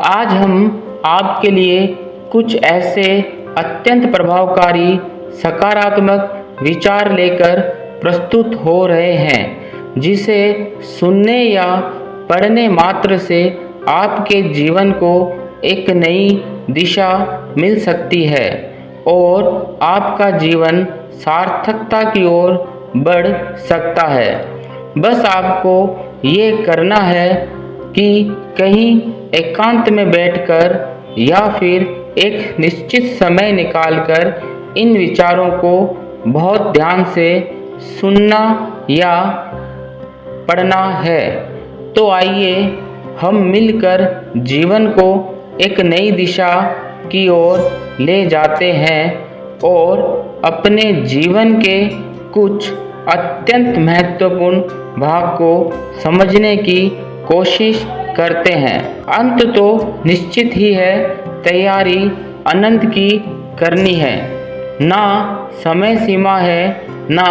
आज हम आपके लिए कुछ ऐसे अत्यंत प्रभावकारी सकारात्मक विचार लेकर प्रस्तुत हो रहे हैं जिसे सुनने या पढ़ने मात्र से आपके जीवन को एक नई दिशा मिल सकती है और आपका जीवन सार्थकता की ओर बढ़ सकता है। बस आपको ये करना है कि कहीं एकांत में बैठकर या फिर एक निश्चित समय निकालकर इन विचारों को बहुत ध्यान से सुनना या पढ़ना है। तो आइए हम मिलकर जीवन को एक नई दिशा की ओर ले जाते हैं और अपने जीवन के कुछ अत्यंत महत्वपूर्ण भाग को समझने की कोशिश करते हैं। अंत तो निश्चित ही है, तैयारी अनंत की करनी है। ना समय सीमा है, ना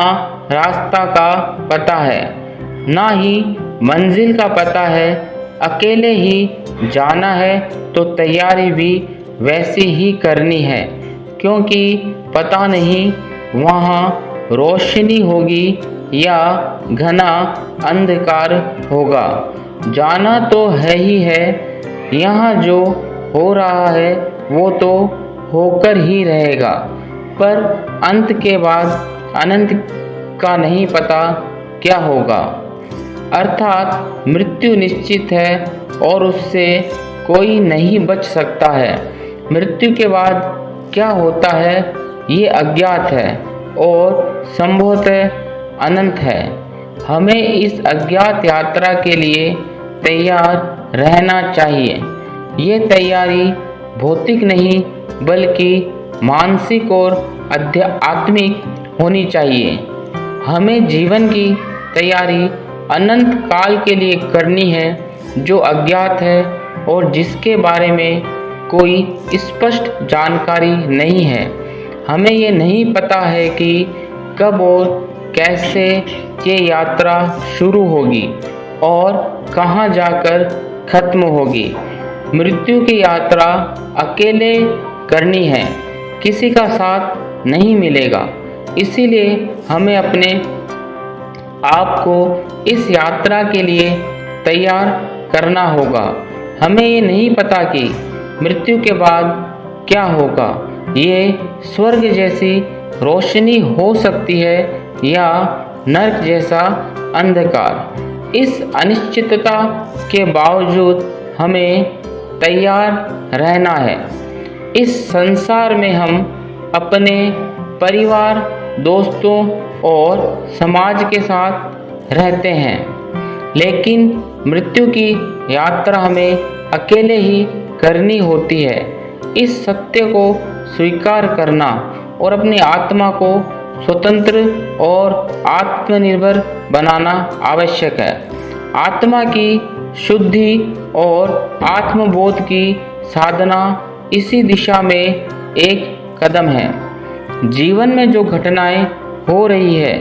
रास्ता का पता है, ना ही मंजिल का पता है। अकेले ही जाना है तो तैयारी भी वैसी ही करनी है, क्योंकि पता नहीं वहाँ रोशनी होगी या घना अंधकार होगा। जाना तो है ही है, यहाँ जो हो रहा है वो तो होकर ही रहेगा, पर अंत के बाद अनंत का नहीं पता क्या होगा। अर्थात मृत्यु निश्चित है और उससे कोई नहीं बच सकता है। मृत्यु के बाद क्या होता है ये अज्ञात है और संभवतः अनंत है। हमें इस अज्ञात यात्रा के लिए तैयार रहना चाहिए। ये तैयारी भौतिक नहीं बल्कि मानसिक और आध्यात्मिक होनी चाहिए। हमें जीवन की तैयारी अनंत काल के लिए करनी है जो अज्ञात है और जिसके बारे में कोई स्पष्ट जानकारी नहीं है। हमें ये नहीं पता है कि कब और कैसे ये यात्रा शुरू होगी और कहाँ जाकर खत्म होगी। मृत्यु की यात्रा अकेले करनी है, किसी का साथ नहीं मिलेगा। इसीलिए हमें अपने आप को इस यात्रा के लिए तैयार करना होगा। हमें ये नहीं पता कि मृत्यु के बाद क्या होगा। ये स्वर्ग जैसी रोशनी हो सकती है या नरक जैसा अंधकार। इस अनिश्चितता के बावजूद हमें तैयार रहना है। इस संसार में हम अपने परिवार, दोस्तों और समाज के साथ रहते हैं, लेकिन मृत्यु की यात्रा हमें अकेले ही करनी होती है। इस सत्य को स्वीकार करना और अपनी आत्मा को स्वतंत्र और आत्मनिर्भर बनाना आवश्यक है। आत्मा की शुद्धि और आत्मबोध की साधना इसी दिशा में एक कदम है। जीवन में जो घटनाएं हो रही है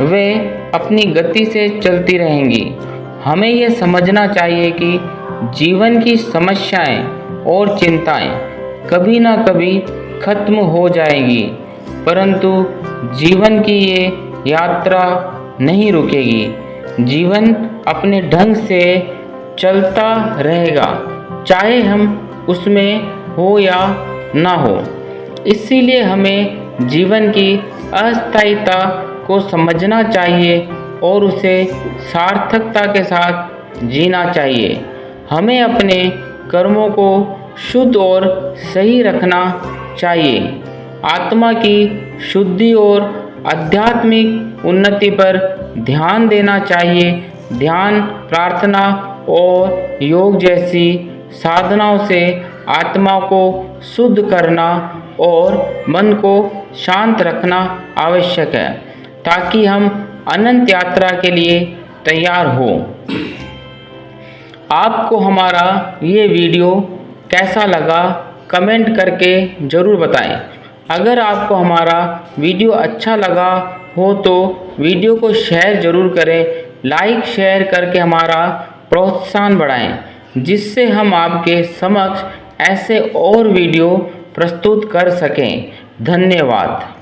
वे अपनी गति से चलती रहेंगी। हमें यह समझना चाहिए कि जीवन की समस्याएं और चिंताएं कभी ना कभी खत्म हो जाएगी, परंतु जीवन की ये यात्रा नहीं रुकेगी। जीवन अपने ढंग से चलता रहेगा, चाहे हम उसमें हो या ना हो। इसीलिए हमें जीवन की अस्थायीता को समझना चाहिए और उसे सार्थकता के साथ जीना चाहिए। हमें अपने कर्मों को शुद्ध और सही रखना चाहिए। आत्मा की शुद्धि और आध्यात्मिक उन्नति पर ध्यान देना चाहिए। ध्यान, प्रार्थना और योग जैसी साधनाओं से आत्मा को शुद्ध करना और मन को शांत रखना आवश्यक है, ताकि हम अनंत यात्रा के लिए तैयार हो। आपको हमारा ये वीडियो कैसा लगा कमेंट करके ज़रूर बताएं। अगर आपको हमारा वीडियो अच्छा लगा हो तो वीडियो को शेयर ज़रूर करें। लाइक शेयर करके हमारा प्रोत्साहन बढ़ाएं। जिससे हम आपके समक्ष ऐसे और वीडियो प्रस्तुत कर सकें। धन्यवाद।